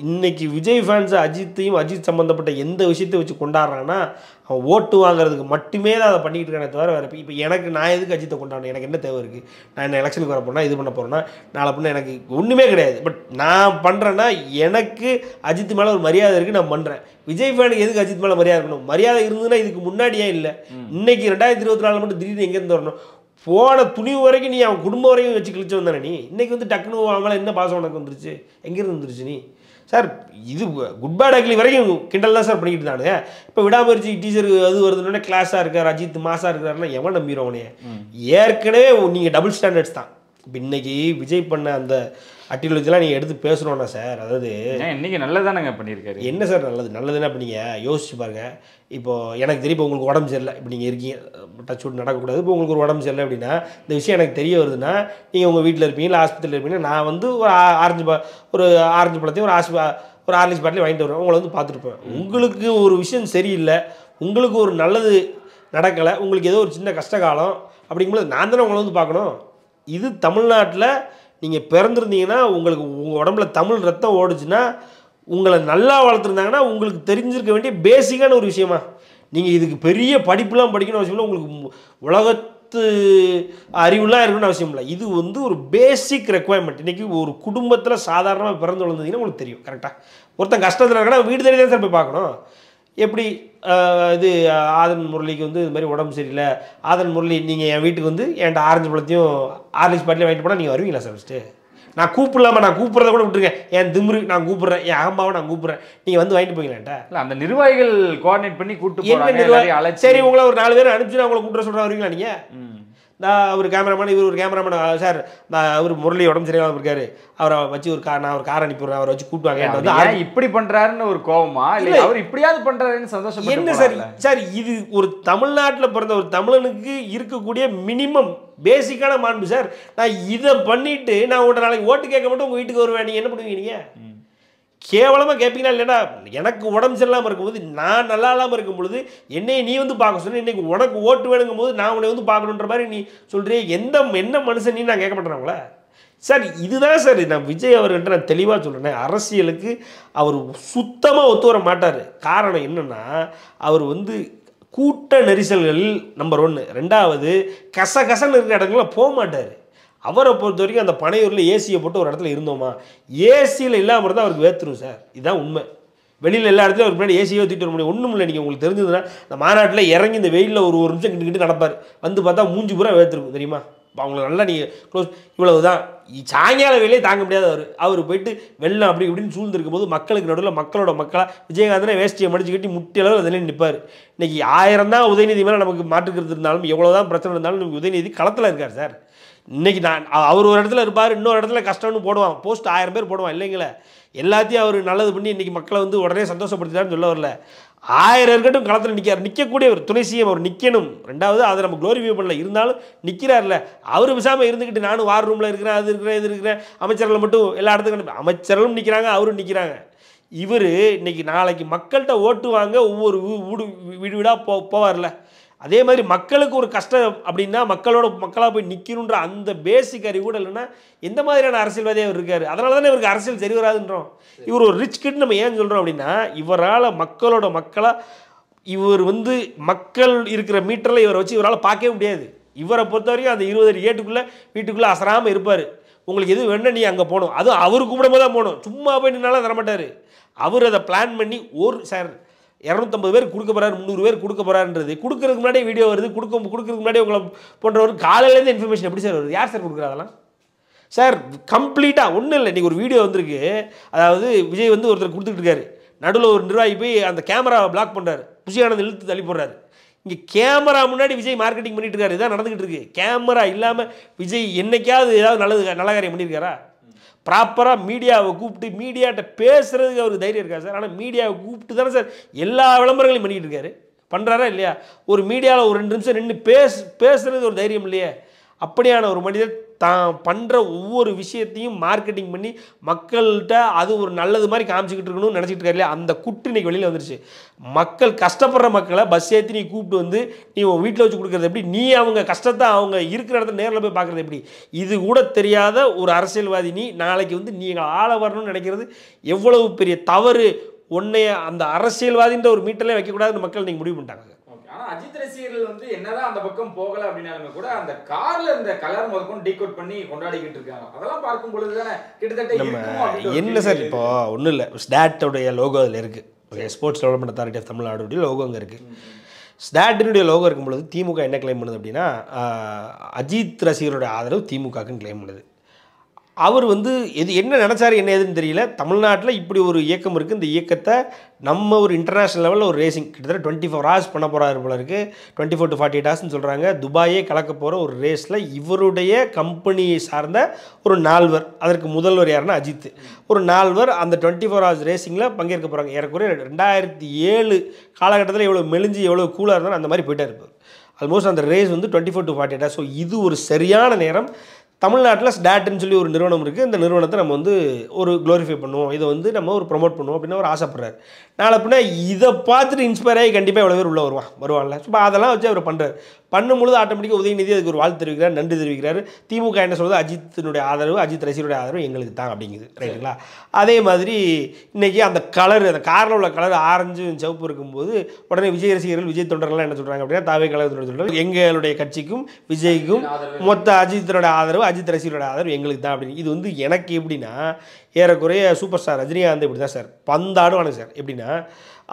இன்றைக்கி விஜய் ஃபேன்ஸை அஜித் சம்மந்தப்பட்ட எந்த விஷயத்தை வச்சு கொண்டாடுறாங்கன்னா அவன் ஓட்டு வாங்குறதுக்கு மட்டுமே தான் அதை பண்ணிக்கிட்டு இருக்கானே தவிர வேறு இப்போ நான் எதுக்கு அஜித்தை கொண்டாடணும், எனக்கு என்ன தேவை இருக்குது, நான் என்ன எலெக்ஷனுக்கு வர போகிறேன்னா இது பண்ண போகிறேன்னா நாளை பண்ண எனக்கு ஒன்றுமே கிடையாது. பட் நான் பண்ணுறேன்னா எனக்கு அஜித் மேலே ஒரு மரியாதை இருக்குது, நான் பண்ணுறேன். விஜய் ஃபேனுக்கு எதுக்கு அஜித் மேலே மரியாதை இருக்கணும்? மரியாதை இருந்ததுன்னா இதுக்கு முன்னாடி ஏன் இல்லை? இன்றைக்கி 2024 மட்டும் திடீர்னு எங்கேருந்து வரணும்? போன துணிவு வரைக்கும் நீ அவன் குடும்பம் வரைக்கும் வச்சு கிழிச்சு வந்தானே நீ. இன்றைக்கி வந்து டக்குனு அவங்களாம் என்ன பாசம் உனக்கு வந்துருச்சு, எங்கேருந்து வந்துருச்சு நீ சார்? இது குட் பேட் அக்லி வரைக்கும் கிண்டல் தான் சார் பண்ணிக்கிட்டு இருந்தானுங்க. இப்போ விடாமுயற்சி டீச்சர் அது வருதுன்னொடனே கிளாஸாக இருக்கார், அஜித் மாசாக இருக்காருன்னா எவன் நம்பிடுவோம் உனைய? ஏற்கனவே நீங்கள் டபுள் ஸ்டாண்டர்ட்ஸ் தான். இப்போ இன்றைக்கி விஜய் பண்ண அட்டிலஜிலாம் நீங்கள் எடுத்து பேசணும்னா சார், அதாவது இன்னைக்கு நல்லதானங்க பண்ணியிருக்காரு. என்ன சார் நல்லதுன்னா இப்போ நீங்கள் யோசிச்சு பாருங்கள். இப்போது எனக்கு தெரியும், இப்போ உங்களுக்கு உடம்பு சரியில்லை, இப்போ நீங்கள் இருக்கீங்க, டச் விட்டு நடக்கக்கூடாது, இப்போ உங்களுக்கு ஒரு உடம்பு சரியில்லை அப்படின்னா இந்த விஷயம் எனக்கு தெரிய வருதுன்னா நீங்கள் உங்கள் வீட்டில் இருப்பீங்க, இல்லை ஆஸ்பத்திரியில் இருப்பீங்க. நான் வந்து ஒரு ஆரஞ்சு பழத்தையும் ஒரு ஆரஞ்சு பாட்டிலையும் வாங்கிட்டு வருவேன், உங்களை வந்து பார்த்துருப்பேன். உங்களுக்கு ஒரு விஷயம் சரியில்லை, உங்களுக்கு ஒரு நல்லது நடக்கலை, உங்களுக்கு ஏதோ ஒரு சின்ன கஷ்டகாலம் அப்படிங்கும்போது நான் தானே உங்களை வந்து பார்க்கணும். இது தமிழ்நாட்டில் நீங்கள் பிறந்திருந்தீங்கன்னா, உங்களுக்கு உங்கள் உடம்புல தமிழ் ரத்தம் ஓடுச்சுன்னா, உங்களை நல்லா வளர்த்துருந்தாங்கன்னா உங்களுக்கு தெரிஞ்சிருக்க வேண்டிய பேசிக்கான ஒரு விஷயமா. நீங்கள் இதுக்கு பெரிய படிப்புலாம் படிக்கணும் அவசியம் இல்லை, உங்களுக்கு உலகத்து அறிவுலாம் இருக்கணும்னு அவசியம் இல்லை. இது வந்து ஒரு பேசிக் ரெக்குவயர்மெண்ட். இன்றைக்கி ஒரு குடும்பத்தில் சாதாரணமாக பிறந்து வளர்ந்தீங்கன்னா உங்களுக்கு தெரியும். கரெக்டாக ஒருத்தன் கஷ்டத்தில் இருக்கா வீடு தேடி தான் சார் போய் பார்க்கணும். எப்படி இது ஆதன் முரளிக்கு வந்து இது மாதிரி உடம்பு சரியில்லை, ஆதன் முரளி நீங்கள் என் வீட்டுக்கு வந்து என்கிட்ட ஆரஞ்சு பழத்தையும் ஆர்லிக்ஸ் பாட்டிலையும் வாங்கிட்டு போனால் நீங்கள் வருவீங்களா சார்? ஃபஸ்ட்டு நான் கூப்பிடலாமா, நான் கூப்பிட்றத கூட விட்டுருங்க, என் திமிரு நான் கூப்பிட்றேன், என் அகம்பாவை நான் கூப்பிட்றேன், நீங்கள் வந்து வாங்கிட்டு போய்ங்களேன்ட்டா. இல்லை அந்த நிர்வாகிகள் கோஆர்டினேட் பண்ணி கூப்பிட்டு சரி உங்களை ஒரு 4 பேர் அனுப்பிச்சு நான் உங்களை கூப்பிட்ற சொல்கிறேன், வருவீங்களா நீங்கள்? நான் ஒரு கேமராமேன், இவர் ஒரு கேமராமேன் சார், நான் அவர் முரளி உடம்பு சரியாக இருக்காரு, அவரை வச்சு நான் ஒரு கார் அனுப்பிடுறேன், அவரை வச்சு கூப்பிட்டுவாங்க. இப்படி பண்றாருன்னு ஒரு கோவமா இல்லை அவர் இப்படியாவது பண்றாருன்னு சந்தோஷம் என்ன சார்? சார் இது ஒரு தமிழ்நாட்டில் பிறந்த ஒரு தமிழனுக்கு இருக்கக்கூடிய மினிமம் பேசிக்கான மாண்பு சார். நான் இதை பண்ணிட்டு நான் உங்கள்கிட்ட நாளைக்கு ஓட்டு கேட்க மட்டும் உங்கள் வீட்டுக்கு வருவேன், நீங்கள் என்ன பண்ணுவீங்க? நீங்கள் கேவலமாக கேட்பீங்களா? இல்லைன்னா எனக்கு உடம்பு சரியில்லாமல் இருக்கும்போது, நான் நல்லா இல்லாமல் இருக்கும் பொழுது என்னை நீ வந்து பார்க்க சொன்ன, இன்றைக்கி உனக்கு ஓட்டு வேணுங்கும் போது நான் உன்னை வந்து பார்க்கணுன்ற மாதிரி நீ சொல்கிறே, என்ன மனுஷன் நீ நான் கேட்க மாட்டேறாங்களா சார்? இதுதான் சார் நான் விஜய் அவர்கிட்ட நான் தெளிவாக சொல்கிறேன். அரசியலுக்கு அவர் சுத்தமாக ஒத்து வர மாட்டார். காரணம் என்னென்னா, அவர் வந்து கூட்ட நெரிசல்களில் நம்பர் 1, 2வது கசகசன்னு இருக்கிற இடங்கள்லாம் போக மாட்டார். அவரை பொறுத்த வரைக்கும் அந்த பனையூரில் ஏசியை போட்டு ஒரு இடத்துல இருந்தோமா, ஏசியில் இல்லாமல் இருந்தால் அவருக்கு வேத்துரும் சார். இதுதான் உண்மை. வெளியில் எல்லா இடத்துலையும் அவருக்கு முன்னாடி ஏசியோ தூக்கிட்டு வர முடியும். ஒன்றும் இல்லை, நீங்கள் உங்களுக்கு தெரிஞ்சதுன்னா இந்த மாநாட்டில் இறங்கி இந்த வெயிலில் ஒரு நிமிஷம் கிட்ட நடப்பார், வந்து பார்த்தா மூஞ்சி பூரா வேத்துருக்கும் தெரியுமா? அவங்களுக்கு நல்லா நீங்கள் க்ளோஸ். இவ்வளவு தான். சாயங்கால வேலையே தாங்க முடியாது. அவர் போயிட்டு வெள்ளம் அப்படி இப்படின்னு சூழ்ந்துருக்கும் போது மக்களுக்கு நடுவில் மக்களாக விஜயகாந்தனை வேஷ்டியை மடிச்சு கட்டி முட்டி அளவு அதில் நிற்பார். இன்றைக்கி 1000 தான் உதயநிதி மேலே நமக்கு மாற்றுக்கிறது இருந்தாலும், எவ்வளோ தான் பிரச்சனை இருந்தாலும் நமக்கு உதயநிதி களத்தில் இருக்கார் சார். இன்றைக்கி அவர் ஒரு இடத்துல இருப்பார், இன்னொரு இடத்துல கஷ்டம்னு போடுவான், போஸ்ட் 1000 பேர் போடுவான் இல்லைங்களே. எல்லாத்தையும் அவர் நல்லது பண்ணி இன்றைக்கி மக்களை வந்து உடனே சந்தோஷப்படுத்திட்டாருன்னு சொல்ல வரல. 1000 இருக்கட்டும் களத்தில் நிற்கக்கூடியவர் துணை சிஎம், அவர் நிற்கணும். 2வது அதை நம்ம க்ளோரிஃபை பண்ணல, இருந்தாலும் நிற்கிறார்ல. அவர் விசாமல் இருந்துக்கிட்டு நானும் வார் ரூமில் இருக்கிறேன், அது இருக்கிறேன், இது இருக்கிறேன், அமைச்சர்கள் மட்டும் எல்லா இடத்துக்கும் அமைச்சர்களும் நிற்கிறாங்க, அவரும் நிற்கிறாங்க. இவர் இன்றைக்கி நாளைக்கு மக்கள்கிட்ட ஓட்டு வாங்க ஒவ்வொரு வீடு வீடாக போவார்ல. அதே மாதிரி மக்களுக்கு ஒரு கஷ்டம் அப்படின்னா மக்களாக போய் நிற்கணுன்ற அந்த பேசிக் அறிவு கூட இல்லைன்னா எந்த மாதிரியான அரசியல்வாதியாக அவர் இருக்கார்? அதனால தானே இவருக்கு அரசியல் சரி வராதுன்றோம். இவர் ஒரு ரிச் கிட் நம்ம ஏன் சொல்கிறோம் அப்படின்னா, இவரால் மக்களாக இவர் வந்து மக்கள் இருக்கிற மீட்டரில் இவரை வச்சு இவரால் பார்க்கவே முடியாது. இவரை பொறுத்த வரைக்கும் அந்த 20 அடி கேட்டுக்குள்ளே வீட்டுக்குள்ளே அசராமல் இருப்பார். உங்களுக்கு எது வேணும் நீ அங்கே போகணும், அதுவும் அவர் கூப்பிடும் போது தான் போகணும், சும்மா போய் நின்னாலும் தரமாட்டார். அவர் அதை பிளான் பண்ணி சார் 250 பேர் கொடுக்க போகிறாரு, 300 பேர் கொடுக்க போகிறாருன்றது கொடுக்கறதுக்கு முன்னாடியே வீடியோ வருது, கொடுக்கறதுக்கு முன்னாடியே உங்களை போன்றவர் காலையிலேருந்து இன்ஃபர்மேஷன் எப்படி சார் வருது? யார் சார் கொடுக்குறா அதெல்லாம்? சார் கம்ப்ளீட்டாக ஒன்றும் இல்லை. இன்றைக்கி ஒரு வீடியோ வந்திருக்கு, அதாவது விஜய் வந்து ஒருத்தர் கொடுத்துட்டு இருக்காரு, நடுவில் ஒரு நிர்வாகி போய் அந்த கேமராவை பிளாக் பண்ணுறாரு, புஷியானந்த் இழுத்து தள்ளி போடுறாரு. இங்கே கேமரா முன்னாடி விஜய் மார்க்கெட்டிங் பண்ணிட்டு இருக்காரு, இதான் நடந்துகிட்டு இருக்கு. கேமரா இல்லாமல் விஜய் என்னைக்காவது ஏதாவது நல்ல காரியம் பண்ணியிருக்காரா? ப்ராப்பராக மீடியாவை கூப்பிட்டு மீடியாட்ட பேசுகிறதுக்கு அவருக்கு தைரியம் இருக்கா சார்? ஆனால் மீடியாவை கூப்பிட்டு தானே சார் எல்லா விளம்பரங்களையும் பண்ணிக்கிட்டு இருக்காரு. பண்ணுறாரா இல்லையா? ஒரு மீடியாவில் ஒரு 2 நிமிஷம் நின்று பேசுகிறது ஒரு தைரியம் இல்லையே. அப்படியான ஒரு மனிதர் தான் பண்ணுற ஒவ்வொரு விஷயத்தையும் மார்க்கெட்டிங் பண்ணி மக்கள்கிட்ட அது ஒரு நல்லது மாதிரி காமிச்சிக்கிட்டு இருக்கணும்னு நினச்சிட்டு இருக்காரு இல்லையா? அந்த குட்டு இன்றைக்கி வெளியில் வந்துருச்சு. மக்கள் கஷ்டப்படுற மக்களை பஸ் ஏற்றி நீ கூப்பிட்டு வந்து நீ உன் வீட்டில் வச்சு கொடுக்குறது எப்படி? நீ அவங்க கஷ்டத்தை அவங்க இருக்கிற இடத்துல நேரில் போய் பார்க்குறது எப்படி? இது கூட தெரியாத ஒரு அரசியல்வாதி நீ நாளைக்கு வந்து நீங்கள் ஆள வரணும்னு நினைக்கிறது எவ்வளவு பெரிய தவறு. உன்னைய அந்த அரசியல்வாதின்ற ஒரு மீட்டர்லேயே வைக்கக்கூடாதுன்னு மக்கள் நீங்கள் முடிவு பண்ணிட்டாங்க. ஆனா அஜித் ரசிகர்கள் வந்து என்னதான் அந்த பக்கம் போகல அப்படின்னாலுமே கூட அந்த கார்ல இந்த கலர் முதற்கொண்டு டீகோட் பண்ணி கொண்டாடிக்கிட்டு இருக்காங்க. அதெல்லாம் பார்க்கும் பொழுது தானே கிட்டத்தட்ட என்ன சார் இப்போ ஒன்றும் இல்லை, ஸ்டாட்டோடைய லோகோ அதில் இருக்குது, ஸ்போர்ட்ஸ் டெவலப்மெண்ட் அத்தாரிட்டி ஆஃப் தமிழ்நாடுடைய லோகோ அங்கே இருக்குது. ஸ்டாட்டினுடைய லோகோ இருக்கும் பொழுது திமுக என்ன கிளைம் பண்ணுது அப்படின்னா, அஜித் ரசிகருடைய ஆதரவு திமுகக்குன்னு கிளைம் பண்ணுது. அவர் வந்து என்ன நினச்சாரு என்ன ஏதுன்னு தெரியல. தமிழ்நாட்டில் இப்படி ஒரு இயக்கம் இருக்குது, இந்த இயக்கத்தை நம்ம ஒரு இன்டர்நேஷ்னல் லெவலில் ஒரு ரேசிங் கிட்டத்தட்ட 24 hours பண்ண போகிறாரு போல இருக்குது. 24 to 48 hours சொல்கிறாங்க. துபாயே கலக்க போகிற ஒரு ரேஸில் இவருடைய கம்பெனியை சார்ந்த ஒரு 4 அதற்கு முதல்வர் யாருன்னா அஜித். ஒரு 4 அந்த 24 hours ரேசிங்கில் பங்கேற்க போகிறாங்க. ஏறக்குறைய 2007 காலகட்டத்தில் எவ்வளோ மெலிஞ்சு எவ்வளோ கூலாக இருந்தாலும் அந்த மாதிரி போயிட்டே இருப்பார். ஆல்மோஸ்ட் அந்த ரேஸ் வந்து 24 to 48 hours. ஸோ இது ஒரு சரியான நேரம். தமிழ்நாட்டில் ஸ்டாட்னு சொல்லி ஒரு நிறுவனம் இருக்குது. இந்த நிறுவனத்தை நம்ம வந்து ஒரு க்ளோரிஃபை பண்ணுவோம், இதை வந்து நம்ம ஒரு ப்ரொமோட் பண்ணுவோம் அப்படின்னு அவர் ஆசைப்படுறாரு. நாளை பின்னா இதை பார்த்துட்டு இன்ஸ்பயர் ஆகி கண்டிப்பாக எவ்வளோ பேர் உள்ளே வருவான்ல. ஸோ அதெல்லாம் வச்சு அவர் பண்ணுறாரு. பண்ணும்பொழுது ஆட்டோமேட்டிக்காக உதயநிதி அதுக்கு ஒரு வாழ்த்து தெரிவிக்கிறார், நன்றி தெரிவிக்கிறார். திமுக என்ன சொல்கிறது, அஜித்தினுடைய ஆதரவு, அஜித் ரசிகருடைய ஆதரவு எங்களுக்கு தான் அப்படிங்குது. ரைட்டுங்களா? அதே மாதிரி இன்றைக்கி அந்த கலர், அந்த காரில் உள்ள கலர் ஆரஞ்சு சிவப்பு இருக்கும்போது உடனே விஜய் ரசிகர்கள், விஜய் தொண்டர்கள்லாம் என்ன சொல்கிறாங்க அப்படின்னா, தாவே கழகத்தினுடைய தொண்டர்கள் எங்களுடைய கட்சிக்கும் விஜய்க்கும் மொத்த அஜித்தினுடைய ஆதரவு, அஜித் ரசிகருடைய ஆதரவு எங்களுக்கு தான் அப்படின்னு. இது வந்து எனக்கு எப்படின்னா, ஏறக்குறைய சூப்பர் ஸ்டார் ரஜினிகாந்த் இப்படி தான் சார் பந்தாடுவானுங்க சார். எப்படின்னா,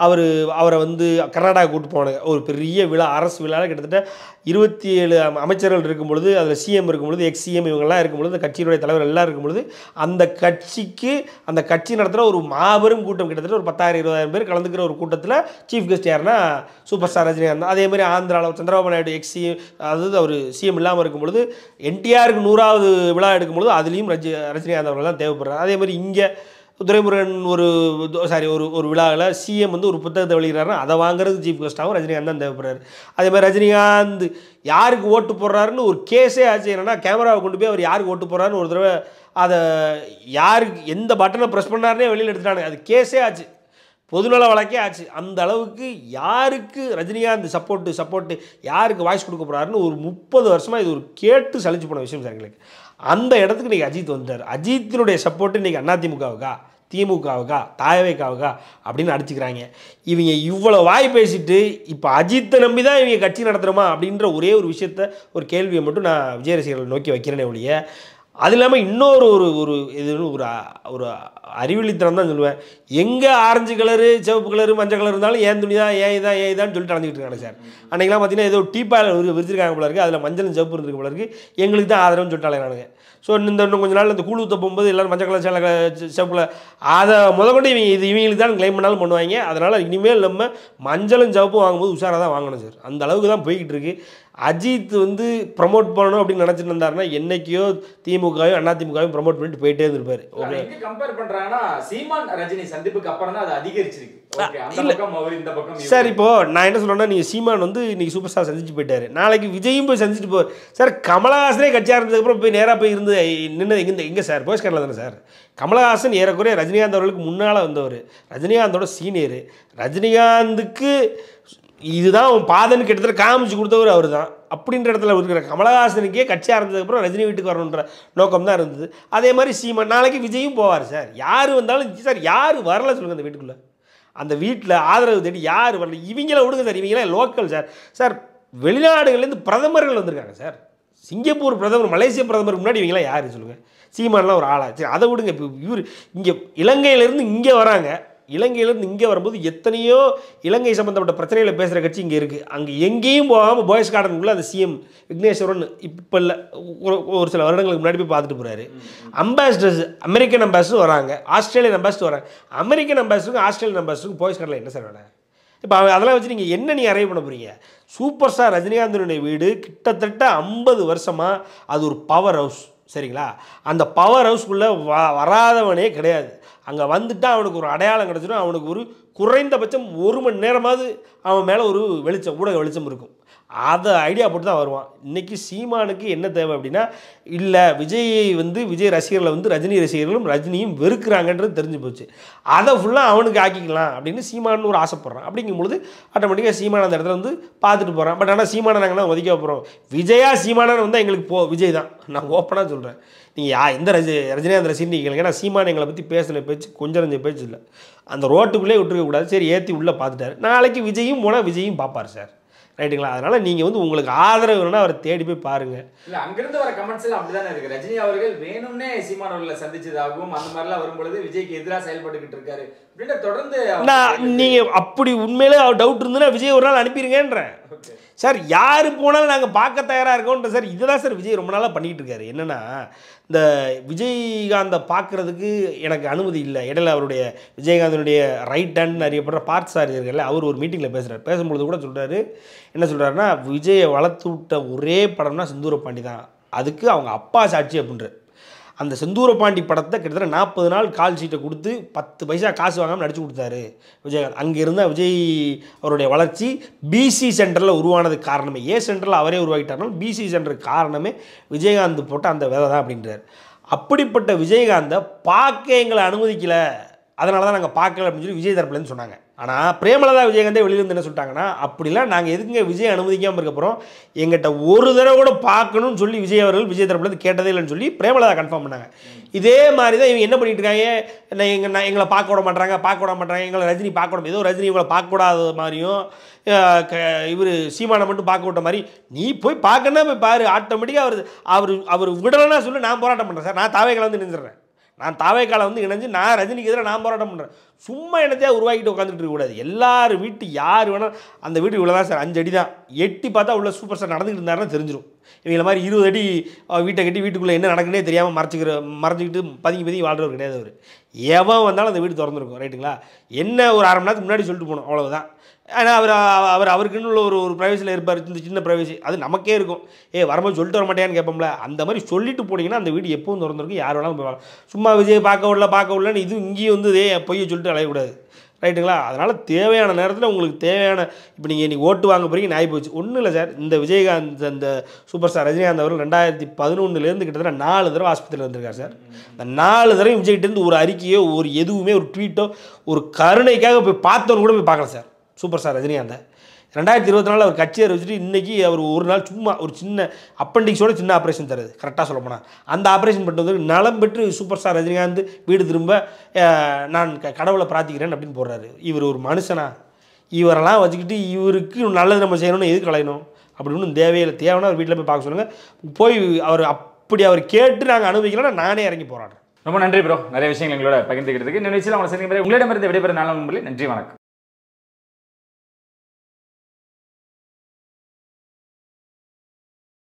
அவரை வந்து கர்நாடகா கூட்டு போனாங்க ஒரு பெரிய விழா, அரசு விழாவில் கிட்டத்தட்ட 27 அமைச்சர்கள் இருக்கும் பொழுது, அதில் சிஎம் இருக்கும் பொழுது, எக்ஸ் சிஎம் இவங்கெல்லாம் இருக்கும் பொழுது, கட்சியினுடைய தலைவர் எல்லாம் இருக்கும் பொழுது, அந்த கட்சி நடத்துகிற ஒரு மாபெரும் கூட்டம், கிட்டத்தட்ட ஒரு 10,000-20,000 பேர் கலந்துக்கிற ஒரு கூட்டத்தில் சீஃப் கெஸ்ட் யாருன்னா சூப்பர் ஸ்டார் ரஜினிகாந்த். அதே மாதிரி ஆந்திராவில் சந்திரபாபு நாயுடு எக்ஸ் சிஎம், அதாவது அவர் சிஎம் இல்லாமல் இருக்கும் பொழுது என்டிஆருக்கு 100வது விழா எடுக்கும் பொழுது அதுலேயும் ரஜினிகாந்த் அவர்கள் தான் தேவைப்படுறாரு. அதே மாதிரி இங்கே துரைமுருகன் ஒரு விழாவில் சிஎம் வந்து ஒரு புத்தகத்தை வெளியிடறாருன்னா அதை வாங்குறது சீஃப் கெஸ்ட்டாகவும் ரஜினிகாந்த் தான் தேவைப்படுறாரு. அதே மாதிரி ரஜினிகாந்த் யாருக்கு ஓட்டு போடுறாருன்னு ஒரு கேஸே ஆச்சு. என்னென்னா, கேமராவை கொண்டு போய் அவர் யாருக்கு ஓட்டு போடுறாருன்னு ஒரு தடவை அதை யாருக்கு எந்த பட்டனை ப்ரெஸ் பண்ணாருன்னே வெளியில் எடுத்துட்டாங்க. அது கேஸே ஆச்சு, பொதுநல வழக்கே ஆச்சு. அந்த அளவுக்கு யாருக்கு ரஜினிகாந்த் சப்போர்ட்டு யாருக்கு வாய்ஸ் கொடுக்க போகிறாருன்னு ஒரு 30 வருஷமாக இது ஒரு கேட்டு சலிச்சு போன விஷயம் சார் எங்களுக்கு. அந்த இடத்துக்கு இன்றைக்கி அஜித் வந்துட்டார். அஜித்தினுடைய சப்போர்ட்டு இன்றைக்கி அதிமுகவுக்கா, திமுகவுக்கா, தாயவைக்காவுக்கா அப்படின்னு அடிச்சுக்கிறாங்க. இவங்க இவ்வளோ வாய் பேசிட்டு இப்போ அஜித்தை நம்பி தான் இவங்க கட்சி நடத்துகிறோமா அப்படின்ற ஒரே ஒரு விஷயத்த, ஒரு கேள்வியை மட்டும் நான் விஜய் ரசிகர்கள் நோக்கி வைக்கிறேனே ஒழிய, அது இல்லாமல் இன்னொரு ஒரு ஒரு அறிவிலித்தனம் தான் சொல்லுவேன். எங்கே ஆரஞ்சு கலரு, சிவப்பு கலரு, மஞ்சள் கலர் இருந்தாலும் ஏன் துணி தான், ஏன் இதான்னு சொல்லிட்டு நடந்துக்கிட்டு இருக்காங்க சார். அன்றைக்கெலாம் பார்த்தீங்கன்னா ஏதோ டீப்பாயில் விரிச்சிருக்காங்க போல இருக்குது, அதில் மஞ்சளும் சிவப்பு இருந்துருக்கு போல இருக்குது, எங்களுக்கு தான் ஆதரவுன்னு சொல்லிட்டு அலைகிறானுங்க. ஸோ இன்னும் கொஞ்சம் நாள் இந்த கூழ் ஊற்ற போகும்போது எல்லோரும் மஞ்சள் கலர் சிவப்பு கலர் அதை முதற்கொண்டு இவங்களுக்கு தான் கிளைம் பண்ணாலும் பண்ணுவாங்க. அதனால் இனிமேல் நம்ம மஞ்சளும் சிவப்பும் வாங்கும்போது உஷாராக தான் வாங்கணும் சார். அந்த அளவுக்கு தான் போய்கிட்டு இருக்குது. அஜித் வந்து ப்ரமோட் பண்ணணும் அப்படின்னு நினச்சிட்டு இருந்தாருன்னா என்னைக்கோ திமுகவும் அதிமுகவும் ப்ரமோட் பண்ணிட்டு போயிட்டே இருந்திருப்பாரு. கம்பேர் பண்றாங்கன்னா சீமான் ரஜினி சந்திப்புக்கு அப்புறம் தான் அது அதிகரிச்சிருக்கு. சார் இப்போ நான் என்ன சொல்றேன்னா, நீங்க சீமான் வந்து இன்னைக்கு சூப்பர் ஸ்டார் சந்திச்சு போயிட்டாரு, நாளைக்கு விஜயும் போய் சந்திச்சுட்டு போவார் சார். கமலஹாசனே கட்சி ஆரம்பிச்சதுக்கப்புறம் போய் நேராக போய் இருந்து நின்று எங்கே சார் போய்ஸ்காரில் தானே சார். கமலஹாசன் ஏறக்குறைய ரஜினிகாந்த் அவர்களுக்கு முன்னால் வந்தவர், ரஜினிகாந்தோட சீனியர். ரஜினிகாந்துக்கு இதுதான் அவன் பாதன்னு கிட்டத்தட்ட காமிச்சு கொடுத்தவர் அவர் தான். அப்படின்ற இடத்துல இருக்கிற கமலஹாசனுக்கே கட்சி ஆரம்பிச்சதுக்கப்புறம் ரஜினி வீட்டுக்கு வரணுன்ற நோக்கம் தான் இருந்தது. அதே மாதிரி சீமான் நாளைக்கு விஜயும் போவார் சார். யார் வந்தாலும் சார், யார் வரல சொல்லுங்கள் அந்த வீட்டுக்குள்ளே, அந்த வீட்டில் ஆதரவு தேடி யார் வரல. இவங்கள விடுங்க சார், இவங்களாம் லோக்கல் சார். சார் வெளிநாடுகள்லேருந்து பிரதமர்கள் வந்திருக்காங்க சார். சிங்கப்பூர் பிரதமர், மலேசிய பிரதமர் முன்னாடி இவங்களாம் யார் சொல்லுங்கள். சீமான்லாம் ஒரு ஆளா? சரி அதை விடுங்க. இப்போ இவர் இங்கே இலங்கையிலேருந்து இங்கே வராங்க, இலங்கையிலேருந்து இங்கே வரும்போது எத்தனையோ இலங்கை சம்மந்தப்பட்ட பிரச்சனைகளை பேசுகிற கட்சி இங்கே இருக்குது. அங்கே எங்கேயும் போகாமல் பாய்ஸ் கார்டனுக்குள்ளே அந்த சிஎம் விக்னேஸ்வரன் இப்போ இல்லை ஒரு சில வருடங்களுக்கு முன்னாடி போய் பார்த்துட்டு போகிறாரு. அம்பாசிடர்ஸ், அமெரிக்கன் அம்பாசிடர் வராங்க, ஆஸ்திரேலியன் அம்பாசிடர் வராங்க. அமெரிக்கன் அம்பாசிடருக்கும் ஆஸ்திரேலியன் அம்பாசிடருக்கும் பாய்ஸ் கார்டில் என்ன சார் வேணும்? இப்போ அதெல்லாம் வச்சு நீங்கள் என்ன அரைவ் பண்ண போகிறீங்க? சூப்பர் ஸ்டார் ரஜினிகாந்தனுடைய வீடு கிட்டத்தட்ட 50 வருஷமாக அது ஒரு பவர் ஹவுஸ், சரிங்களா? அந்த பவர் ஹவுஸ்க்குள்ளே வராதவனே கிடையாது. அங்கே வந்துட்டால் அவனுக்கு ஒரு அடையாளம் கிடச்சிடும். அவனுக்கு ஒரு குறைந்தபட்சம் 1 மணி நேரமாவது அவன் மேலே ஒரு வெளிச்சம், ஊடக வெளிச்சம் இருக்கும். அதை ஐடியா போட்டு தான் வருவான். இன்றைக்கி சீமானுக்கு என்ன தேவை அப்படின்னா, இல்லை விஜய் ரசிகர்களை வந்து ரஜினி ரசிகர்களும் ரஜினியும் வெறுக்கிறாங்கன்றது தெரிஞ்சு போச்சு. அதை ஃபுல்லாக அவனுக்கு ஆக்கிக்கலாம் அப்படின்னு சீமானு ஒரு ஆசைப்படுறான். அப்படிங்கும்பொழுது ஆட்டோமேட்டிக்காக சீமான அந்த இடத்துல வந்து பார்த்துட்டு போகிறான். பட் ஆனால் சீமானை நாங்கள் ஒதுக்க போகிறோம், விஜயா சீமானன்னு வந்தால் எங்களுக்கு விஜய் தான். நான் ஓப்பனாக சொல்கிறேன். நீங்கள் எந்த ரஜினிகாந்த் ரசிகர்னு கேளுங்க. ஏன்னா சீமான் எங்களை பற்றி பேசின பேச்சு கொஞ்சம் நஞ்ச பேச்சு இல்லை. அந்த ரோட்டுக்குள்ளே விட்டுருக்கக்கூடாது. சரி ஏற்றி உள்ளே பார்த்துட்டாரு. நாளைக்கு விஜயும் போனால் விஜயும் பார்ப்பார் சார், ரைட்டுங்களா? அதனால் நீங்கள் வந்து உங்களுக்கு ஆதரவு வேணும்னா அவரை தேடி போய் பாருங்கள். இல்லை, அங்கிருந்து வர கமெண்ட்ஸ் எல்லாம் அப்படி தானே இருக்குது. ரஜினி அவர்கள் வேணும்னே சீமான் அவர்களை சந்திச்சதாகவும் அந்த மாதிரிலாம் வரும்பொழுது விஜய்க்கு எதிராக செயல்பட்டுக்கிட்டு இருக்காரு அப்படின்னு தொடர்ந்து நீங்கள் அப்படி உண்மையிலே அவர் டவுட் இருந்துன்னா விஜய் ஒரு நாள் அனுப்பிடுங்கன்றேன். சார் யார் போனாலும் நாங்கள் பார்க்க தயாராக இருக்கோன்ற சார். இதுதான் சார் விஜய் ரொம்ப நாளாக பண்ணிகிட்டு இருக்காரு. என்னென்னா இந்த விஜயகாந்தை பார்க்குறதுக்கு எனக்கு அனுமதி இல்லை. இடையில அவருடைய விஜயகாந்தனுடைய ரைட் ஹேண்ட் அறியப்படுற பார்த் சார் இருக்கார்ல, அவர் ஒரு மீட்டிங்கில் பேசுகிறார். பேசும்பொழுது கூட சொல்கிறாரு, என்ன சொல்கிறாருன்னா, விஜயை வளர்த்து விட்ட ஒரே படம்னா செந்தூர பாண்டி தான், அதுக்கு அவங்க அப்பா சாட்சி அப்படின்றார். அந்த செந்தூர பாண்டி படத்தை கிட்டத்தட்ட 40 நாள் கால் ஷீட்டை கொடுத்து 10 பைசா காசு வாங்காமல் நடிச்சு கொடுத்தாரு விஜயகாந்த். அங்கே இருந்தால் விஜய் அவருடைய வளர்ச்சி பிசி சென்டரில் உருவானதுக்கு காரணமே, ஏ சென்டரில் அவரே உருவாக்கிட்டாருனாலும் பிசி சென்டருக்கு காரணமே விஜயகாந்த் போட்ட அந்த விதை தான் அப்படின்றார். அப்படிப்பட்ட விஜயகாந்தை பார்க்க எங்களை அனுமதிக்கலை, அதனால தான் நாங்கள் பார்க்கல அப்படின்னு சொல்லி விஜய் தரப்புலேருந்து சொன்னாங்க. ஆனால் பிரேமலதா விஜயகாந்தே வெளியிலேருந்து என்ன சொல்லிட்டாங்கன்னா, அப்படிலாம் நாங்கள் எதுக்குங்க விஜய் அனுமதிக்காமல் இருக்க போகிறோம், எங்கிட்ட ஒரு தடவை கூட பார்க்கணும்னு சொல்லி விஜய் அவர்கள் விஜய் தரப்புலேருந்து கேட்டதே இல்லைன்னு சொல்லி பிரேமலதா கன்ஃபார்ம் பண்ணாங்க. இதே மாதிரி தான் இவங்க என்ன பண்ணிட்டு இருக்காங்க, எங்களை பார்க்க விட மாட்டாங்க, எங்களை ரஜினி பார்க்க விட, ஏதோ ரஜினி இவங்களை பார்க்கக்கூடாத மாதிரியும் இவர் சீமானை மட்டும் பார்க்க விட்ட மாதிரி, நீ போய் பார்க்கணுன்னா போய் பாரு, ஆட்டோமேட்டிக்காக அவர் விடலைன்னா சொல்லி நான் போராட்டம் பண்ணுறேன் சார். நான் தாவேக்கால வந்து நின்றுடுறேன், நான் தாவேக்கால வந்து இணைஞ்சு நான் ரஜினிக்கு எதிராக நான் போராட்டம் பண்ணுறேன். சும்மா என்னத்தையா உருவாக்கிட்டு உட்காந்துட்டு இருக்கக்கூடாது. எல்லாரும் வீட்டு யார் வேணால் அந்த வீட்டு இவ்வளோ தான் சார், 5 அடி தான், எட்டி பார்த்தா உள்ள சூப்பர் ஸ்டார் நடந்துக்கிட்டு இருந்தாருன்னா தெரிஞ்சிடும். இவங்கள மாதிரி 20 அடி வீட்டை கட்டி வீட்டுக்குள்ளே என்ன நடக்குன்னே தெரியாமல் மறைச்சிக்கிட்டு பதுங்கி வாழ்றவர் கிடையாது அவர். எவன் வந்தாலும் அந்த வீடு திறந்துருக்கும். ரைட்டுங்களா? என்ன ஒரு அரை மணி நேரத்துக்கு முன்னாடி சொல்லிட்டு போகணும், அவ்வளோதான். ஆனால் அவருக்குன்னு உள்ள ஒரு ப்ரைவசியில் இருப்பார், இந்த சின்ன ப்ரைவசி அது நமக்கே இருக்கும். வரும்போது சொல்லிட்டு வர மாட்டேன்னு கேட்போம்ல, அந்த மாதிரி சொல்லிட்டு போனீங்கன்னா அந்த வீடு எப்பவும் திறந்துருக்கும், யார் வேணாலும் போய் சும்மா விஜய் பார்க்க விடலன்னு இது இங்கேயும் வந்து பொய்யை சொல்லிட்டு அலையக்கூடாது. ரைட்டுங்களா? அதனால் தேவையான நேரத்தில் உங்களுக்கு தேவையான, இப்போ நீங்கள் இன்றைக்கி ஓட்டு வாங்க போகிறீங்க, நாய் போச்சு. ஒன்றும் இல்லை சார், இந்த விஜயகாந்த் அந்த சூப்பர் ஸ்டார் ரஜினிகாந்த் அவர்கள் 2011 கிட்டத்தட்ட 4 தடவை ஆஸ்பத்திரியில் வந்திருக்கார் சார். அந்த 4 தடவை விஜய்கிட்டேருந்து ஒரு அறிக்கையோ ஒரு எதுவுமே ஒரு ட்வீட்டோ ஒரு கருணைக்காக போய் பார்த்தவங்க கூட போய் பார்க்கல சார் சூப்பர் ஸ்டார் ரஜினிகாந்தை. 2024 அவர் கட்சியை வச்சுட்டு இன்றைக்கி அவர் ஒரு நாள் சும்மா ஒரு சின்ன அப்பண்டிக்ஸோட சின்ன ஆப்ரேஷன் தருது, கரெக்டாக சொல்ல போனால் அந்த ஆப்ரேஷன் பண்ணிட்டு வந்து நலம் பெற்று சூப்பர் ஸ்டார் ரஜினிகாந்த் வீடு திரும்ப நான் கடவுளை பிரார்த்திக்கிறேன் அப்படின்னு போடுறாரு. இவர் ஒரு மனுஷனா? இவரெல்லாம் வச்சுக்கிட்டு இவருக்கு நல்லது நம்ம செய்யணும்னு எதுக்கு கலையணும்? அப்படி ஒன்றும் தேவையில்லை. தேவைன்னா அவர் வீட்டில் போய் பார்க்க சொல்லுங்கள். போய் அவர் கேட்டு நாங்கள் அனுபவிக்கலன்னா நானே இறங்கி போராடுறேன். ரொம்ப நன்றி ப்ரோ, நிறைய விஷயங்கள் எங்களோட பகிர்ந்துக்கிறதுக்கு. இந்த விஷயம் அவங்க சந்திக்கும் உங்களிடமிருந்து விடைபெற நாள் நன்றி, வணக்கம்.